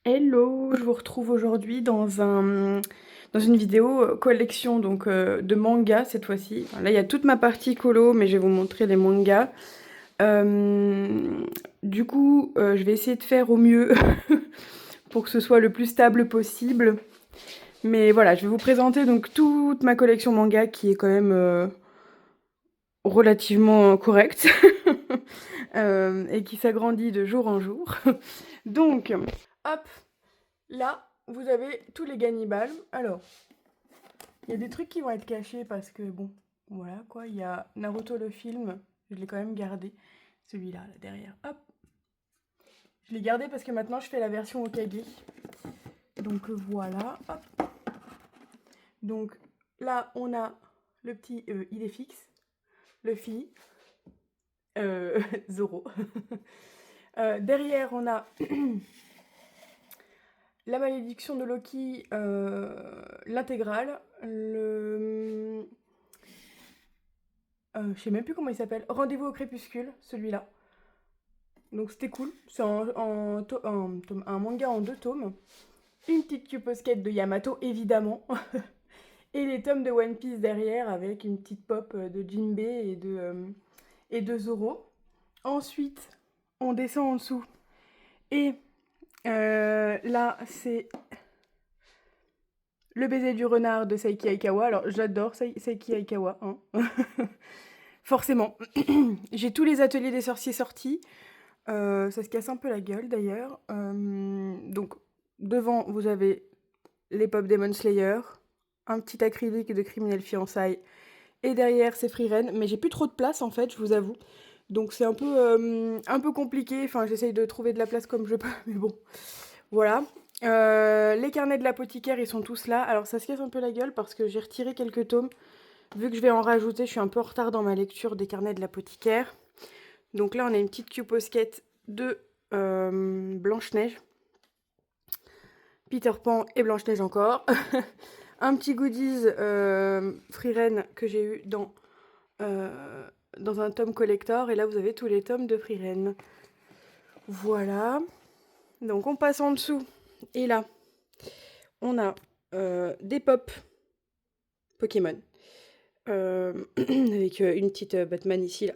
Hello, je vous retrouve aujourd'hui dans une vidéo collection donc de mangas cette fois-ci. Enfin, là il y a toute ma partie colo mais je vais vous montrer les mangas. Du coup je vais essayer de faire au mieux pour que ce soit le plus stable possible. Mais voilà, je vais vous présenter donc toute ma collection manga qui est quand même relativement correcte et qui s'agrandit de jour en jour. Donc, hop, là, vous avez tous les Gannibal. Alors, il y a des trucs qui vont être cachés parce que, bon, voilà quoi. Il y a Naruto le film, je l'ai quand même gardé. Celui-là, là, derrière. Hop. Je l'ai gardé parce que maintenant je fais la version Hokage. Donc voilà, hop. Donc là, on a le petit Idéfix, Luffy, Zoro. Derrière, on a la malédiction de Loki, l'intégrale, je sais même plus comment il s'appelle. Rendez-vous au crépuscule, celui-là. Donc c'était cool. C'est un manga en 2 tomes. Une petite Q-Posket de Yamato, évidemment. Et les tomes de One Piece derrière avec une petite pop de Jinbei et de Zoro. Ensuite, on descend en dessous. Et là, c'est le baiser du renard de Seiki Aikawa. Alors, j'adore Seiki Aikawa. Hein. Forcément. J'ai tous les ateliers des sorciers sortis. Ça se casse un peu la gueule d'ailleurs. Donc, devant, vous avez les pop Demon Slayer, un petit acrylique de Criminel Fiançailles, et derrière, c'est Frieren. Mais j'ai plus trop de place en fait, je vous avoue. Donc, c'est un peu compliqué. Enfin, j'essaye de trouver de la place comme je peux, mais bon. Voilà. Les carnets de l'apothicaire, ils sont tous là. Alors, ça se casse un peu la gueule parce que j'ai retiré quelques tomes. Vu que je vais en rajouter, je suis un peu en retard dans ma lecture des carnets de l'apothicaire. Donc là, on a une petite Q-Posket de Blanche-Neige. Peter Pan et Blanche-Neige encore. Un petit goodies Frieren que j'ai eu dans un tome collector. Et là, vous avez tous les tomes de Frieren. Voilà. Donc on passe en dessous. Et là, on a des pop Pokémon. Avec une petite Batman ici, là.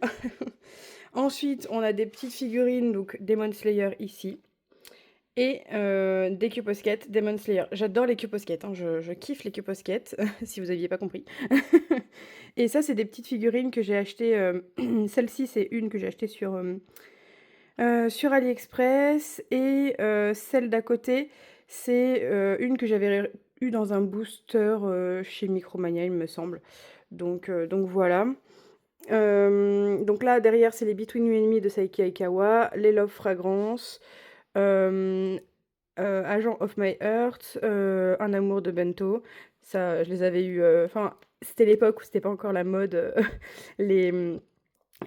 Ensuite, on a des petites figurines, donc Demon Slayer ici. Et des Q-Posket Demon Slayer. J'adore les Q-Posket, hein, je kiffe les Q-Posket, si vous aviez pas compris. Et ça, c'est des petites figurines que j'ai achetées. Celle-ci, c'est une que j'ai achetée sur AliExpress. Et celle d'à côté, c'est une que j'avais eue dans un booster chez Micromania, il me semble. Donc voilà. Donc là, derrière, c'est les Between You and Me de Saiki Aikawa, les Love Fragrances, Agent of My Heart, Un amour de Bento. Ça, je les avais eus. Enfin, c'était l'époque où c'était pas encore la mode, les,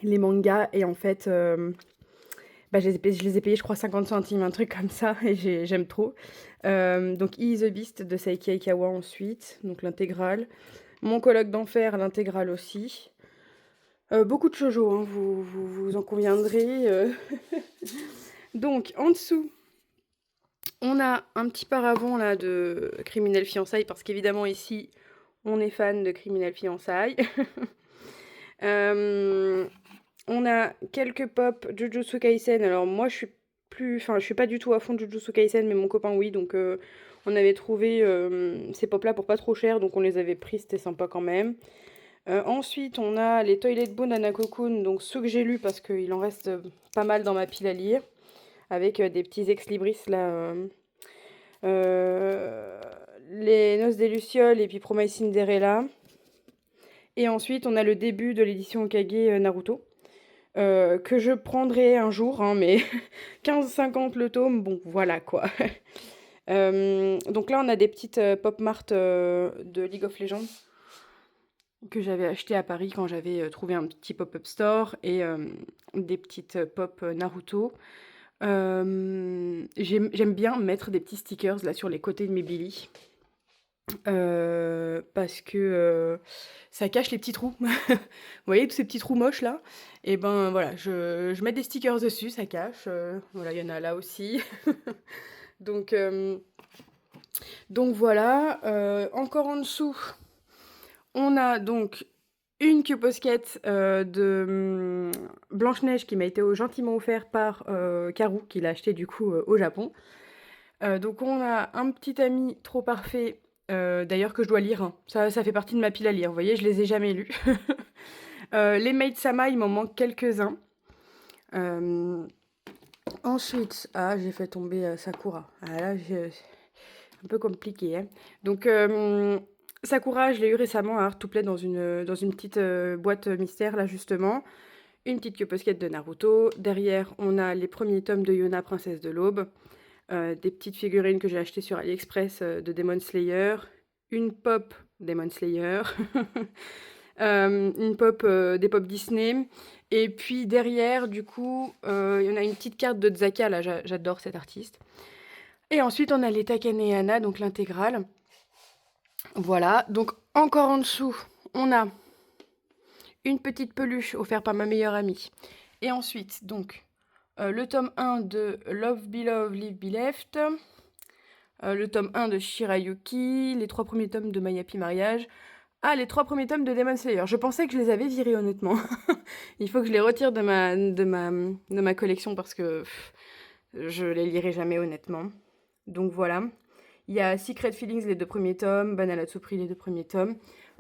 les mangas. Et en fait, bah, je les ai payés, je crois, 50 centimes, un truc comme ça. Et j'aime trop. Donc, E is the Beast de Saiki Aikawa ensuite, donc l'intégrale. Mon colloque d'enfer, l'intégrale aussi. Beaucoup de shoujo, hein, vous en conviendrez. Donc, en dessous, on a un petit paravent là de Criminel Fiançailles, parce qu'évidemment ici, on est fan de Criminel Fiançailles. On a quelques pop Jujutsu Kaisen. Alors moi, je suis pas du tout à fond de Jujutsu Kaisen, mais mon copain oui, donc on avait trouvé ces pop là pour pas trop cher, donc on les avait pris, c'était sympa quand même. Ensuite, on a les Toilet Bones d'Anakokun, donc ceux que j'ai lus parce qu'il en reste pas mal dans ma pile à lire, avec des petits ex-libris là. Les Noces des Lucioles et puis Promise Cinderella. Et ensuite, on a le début de l'édition Okage Naruto, que je prendrai un jour, hein, mais 15,50 le tome, bon, voilà quoi. Donc là, on a des petites pop mart de League of Legends que j'avais acheté à Paris quand j'avais trouvé un petit pop-up store et des petites pop Naruto. J'aime bien mettre des petits stickers là sur les côtés de mes Billy. Parce que ça cache les petits trous. Vous voyez tous ces petits trous moches là? Et ben voilà, je mets des stickers dessus, ça cache. Voilà, il y en a là aussi. Donc, donc voilà. Encore en dessous, on a donc une queue posquette de Blanche-Neige qui m'a été gentiment offert par Karou, qui l'a acheté du coup au Japon. Donc on a un petit ami trop parfait, d'ailleurs que je dois lire, hein. Ça fait partie de ma pile à lire, vous voyez, je les ai jamais lus. Les Maid Sama, il m'en manque quelques-uns. Ensuite, j'ai fait tomber Sakura. Ah là, un peu compliqué, hein. Donc Sakura, je l'ai eu récemment à Artouplay dans une petite boîte mystère, là justement. Une petite queue posquette de Naruto. Derrière, on a les premiers tomes de Yona, Princesse de l'Aube. Des petites figurines que j'ai achetées sur AliExpress de Demon Slayer. Une pop Demon Slayer. Une pop des pop Disney. Et puis derrière, du coup, il y en a une petite carte de Zaka, là, j'adore cet artiste. Et ensuite, on a les Takane et Hana, donc l'intégrale. Voilà, donc encore en dessous, on a une petite peluche offerte par ma meilleure amie. Et ensuite, donc, le tome 1 de Love Be Love, Live Be Left. Le tome 1 de Shirayuki. Les 3 premiers tomes de My Happy Mariage. Ah, les 3 premiers tomes de Demon Slayer. Je pensais que je les avais virés, honnêtement. Il faut que je les retire de ma collection parce que je les lirai jamais, honnêtement. Donc voilà. Il y a Secret Feelings, les 2 premiers tomes. Banana Tsupri, les 2 premiers tomes.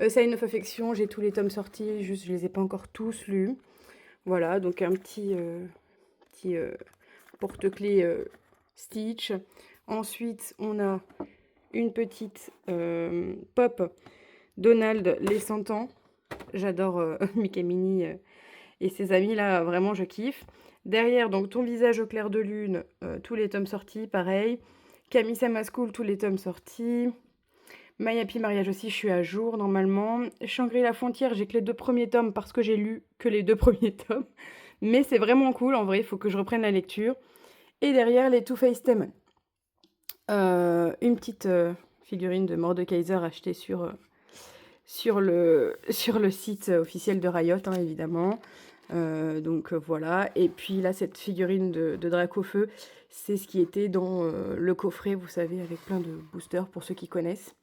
Sign of Affection, j'ai tous les tomes sortis. Juste, je les ai pas encore tous lus. Voilà, donc un petit porte-clés Stitch. Ensuite, on a une petite pop Donald, les 100 ans. J'adore Mickey Minnie et ses amis, là, vraiment, je kiffe. Derrière, donc, Ton visage au clair de lune, tous les tomes sortis, pareil. Kami-sama School, tous les tomes sortis. My Happy Mariage aussi, je suis à jour, normalement. Shangri-La Frontière, j'ai que les 2 premiers tomes parce que j'ai lu que les 2 premiers tomes. Mais c'est vraiment cool, en vrai, il faut que je reprenne la lecture. Et derrière, les Two-Faced Demon. Une petite figurine de Mordekaiser achetée sur le site officiel de Riot, hein, évidemment. Donc voilà. Et puis là, cette figurine de Dracofeu, c'est ce qui était dans le coffret, vous savez, avec plein de boosters pour ceux qui connaissent.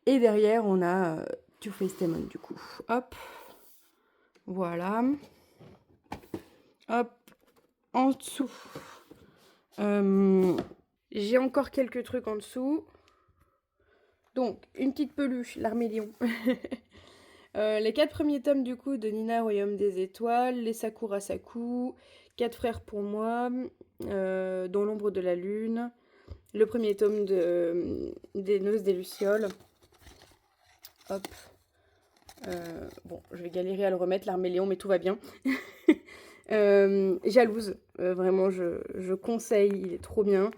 Et derrière, on a Two-Faced Demon, du coup. Hop. Voilà. Hop. En dessous. J'ai encore quelques trucs en dessous. Donc, une petite peluche, l'Armélion. Les 4 premiers tomes du coup de Nina, Royaume des Étoiles, les Sakura Saku, 4 frères pour moi, Dans l'ombre de la lune, le premier tome des Noces des Lucioles. Hop. Bon, je vais galérer à le remettre, l'Armélion, mais tout va bien. Jalouse, vraiment, je conseille, il est trop bien.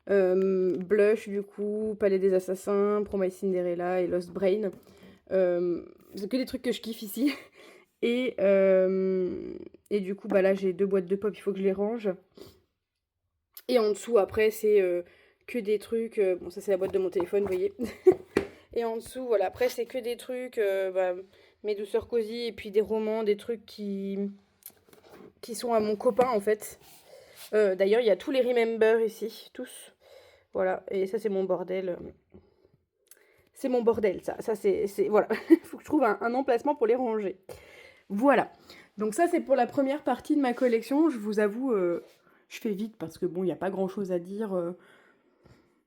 Blush, du coup, Palais des Assassins, Promise Cinderella et Lost Brain. C'est que des trucs que je kiffe ici. Et du coup, bah là, j'ai 2 boîtes de pop, il faut que je les range. Et en dessous, après, c'est que des trucs... bon, ça, c'est la boîte de mon téléphone, vous voyez. Et en dessous, voilà, après, c'est que des trucs... mes douceurs cosy, et puis des romans, des trucs qui sont à mon copain, en fait. D'ailleurs, il y a tous les Remember ici, tous. Voilà, et ça, c'est mon bordel. C'est mon bordel, ça c'est voilà. Il faut que je trouve un emplacement pour les ranger. Voilà. Donc ça, c'est pour la première partie de ma collection. Je vous avoue, je fais vite parce que bon, il n'y a pas grand-chose à dire.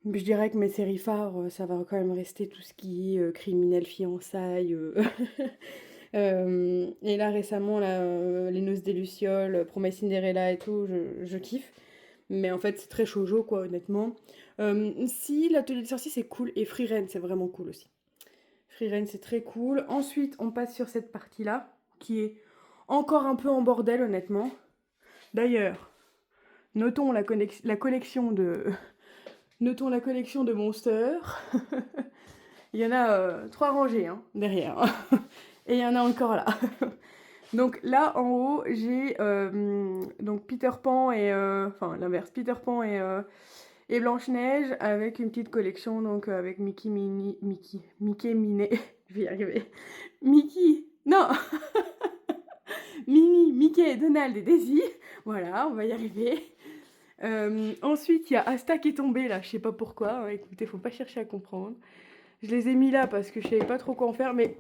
Je dirais que mes séries phares, ça va quand même rester tout ce qui est criminel, fiançailles. Et là, récemment, là, Les Noces des Lucioles, Promesse Cinderella et tout, je kiffe. Mais en fait, c'est très shoujo, quoi, honnêtement. Si, l'atelier de sorcier, c'est cool. Et Free Ren, c'est vraiment cool aussi. Free Ren, c'est très cool. Ensuite, on passe sur cette partie-là, qui est encore un peu en bordel, honnêtement. D'ailleurs, notons la collection de... Notons la collection de Monster. Il y en a 3 rangées, hein, derrière. Et il y en a encore là. Donc là, en haut, j'ai donc Peter Pan et... Enfin, l'inverse, Peter Pan et Blanche-Neige avec une petite collection, donc avec Mickey Minnie... Mickey Minnie... Je vais y arriver. Mickey... Non Minnie, Mickey, Donald et Daisy. Voilà, on va y arriver. Ensuite, il y a Asta qui est tombé là, je sais pas pourquoi, hein, écoutez, faut pas chercher à comprendre. Je les ai mis là parce que je savais pas trop quoi en faire, mais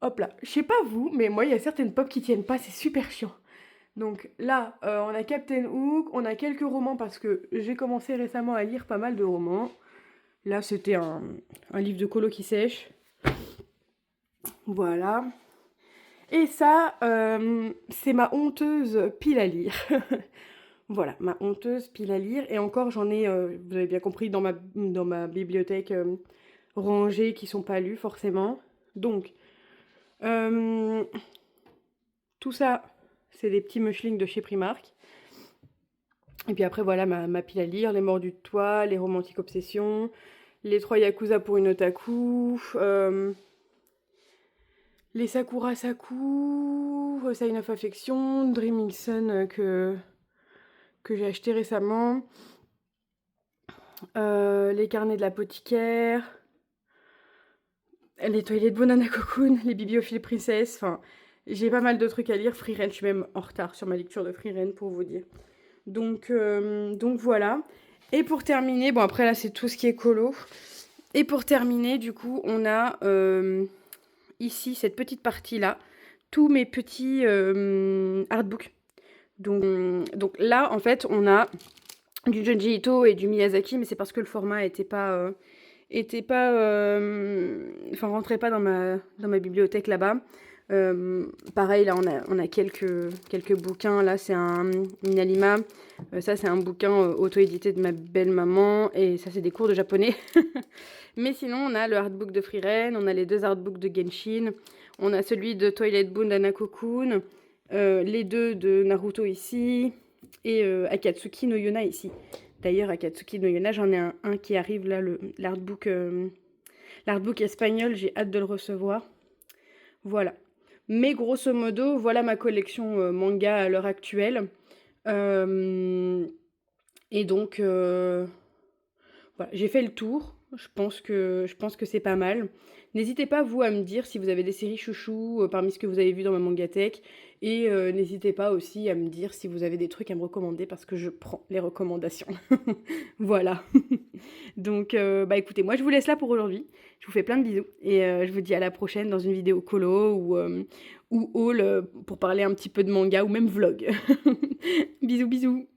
hop là, je sais pas vous, mais moi il y a certaines pop qui tiennent pas, c'est super chiant. Donc là, on a Captain Hook, on a quelques romans parce que j'ai commencé récemment à lire pas mal de romans. Là, c'était un livre de colo qui sèche. Voilà. Et ça, c'est ma honteuse pile à lire. Voilà, ma honteuse pile à lire. Et encore, j'en ai, vous avez bien compris, dans ma bibliothèque rangée qui sont pas lues forcément. Donc, tout ça, c'est des petits mushlings de chez Primark. Et puis après, voilà ma pile à lire, Les Mordus de Toit, Les Romantiques Obsessions, Les 3 Yakuza pour une otaku, Les Sakura Saku, Sign of Affection, Dreaming Sun que j'ai acheté récemment, Les Carnets de l'apothicaire, Les Toilettes Banana Cocoon, Les Bibliophiles Princess, enfin, j'ai pas mal de trucs à lire. Frieren, je suis même en retard sur ma lecture de Frieren pour vous dire. Donc voilà. Et pour terminer, bon après là c'est tout ce qui est colo. Et pour terminer, du coup, on a ici cette petite partie là, tous mes petits artbooks. Donc là, en fait, on a du Junji Ito et du Miyazaki, mais c'est parce que le format était pas, enfin rentrait pas dans ma bibliothèque là-bas. Pareil, là on a quelques bouquins. Là c'est un Minalima. Ça c'est un bouquin auto-édité de ma belle maman. Et ça c'est des cours de japonais. Mais sinon on a le artbook de Frieren, on a les 2 artbooks de Genshin, on a celui de Toilet Banana Cocoon, les 2 de Naruto ici, et Akatsuki no Yona ici. D'ailleurs, Akatsuki no Yona, j'en ai un qui arrive là, l'artbook espagnol, j'ai hâte de le recevoir. Voilà. Mais grosso modo, voilà ma collection manga à l'heure actuelle. Et donc, voilà, j'ai fait le tour. Je pense que c'est pas mal. N'hésitez pas, vous, à me dire si vous avez des séries chouchous parmi ce que vous avez vu dans ma mangathèque. Et n'hésitez pas aussi à me dire si vous avez des trucs à me recommander parce que je prends les recommandations. Voilà. Donc, bah écoutez, moi je vous laisse là pour aujourd'hui. Je vous fais plein de bisous et je vous dis à la prochaine dans une vidéo colo ou haul pour parler un petit peu de manga ou même vlog. Bisous, bisous.